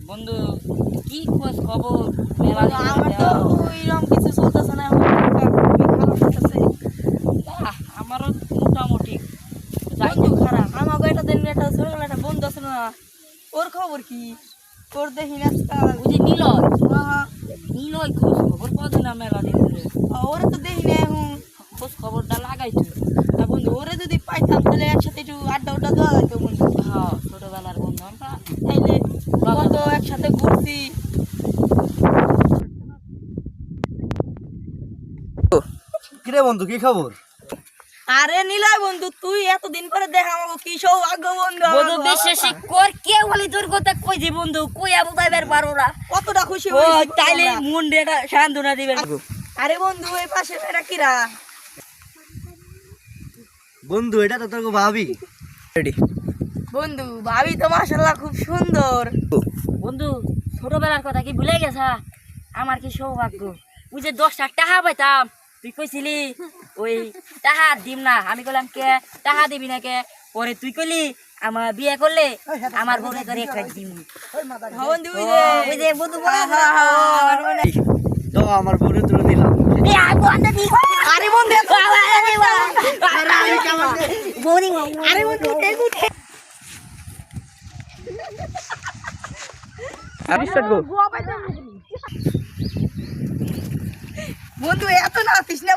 বন্ধু কি খোঁজ খবর মেলা আমার তো ওইরকম কিছু চলতেছে না এখন আমারও মোটামুটি বন্ধু খারাপ আমাকে একটা দিন একটা ছোটবেলা একটা বন্ধু আছে না ওর খবর কি ওর দেখি না ওই যে নিলয় নিলয় খোঁজ খবর কদিন না মেলা দিন ধরে ওরা তো দেখি না এখন খোঁজ খবরটা লাগাইতো তা বন্ধু ওরে যদি পাইতাম তাহলে একসাথে একটু আড্ডা উড্ডা দেওয়া যেত বন্ধু হ্যাঁ ছোটবেলার বন্ধু আমরা তাইলে কত একসাথে ঘুরছি কিরে বন্ধু কি খবর? আরে নিলয় বন্ধু তুই এতদিন পরে দেখা আমাকে কি সৌভাগ্য বন্ধু বন্ধু বিশ্বাসী কর কে বলি তোর কথা কই যে বন্ধু কই আবু তাইবার পারো না কতটা খুশি ও হয়েছি তাইলে মন এটা সান্ত্বনা দিবেন আরে বন্ধু এই পাশে এটা কিরা বন্ধু এটা তো তোর ভাবি। রেডি বন্ধু ভাবি তো মাশাআল্লাহ খুব সুন্দর বন্ধু ছোটবেলার কথা কি ভুলে গেছা? আমার কি সৌভাগ্য ওই যে 10টা টাকা পাইতাম তুই কইছিলি ওই টাকা দিম না, আমি কইলাম কে টাকা দিবি না কে? পরে তুই কইলি আমার বিয়ে করলে আমার বউরে করে একটা দিম। বন্ধু ওই যে বন্ধু তো আমার বোনের তুলে দিলাম। আরে বন্ধু আরে বন্ধু আমি স্টার্ট গো। বন্ধু এত নাচিস না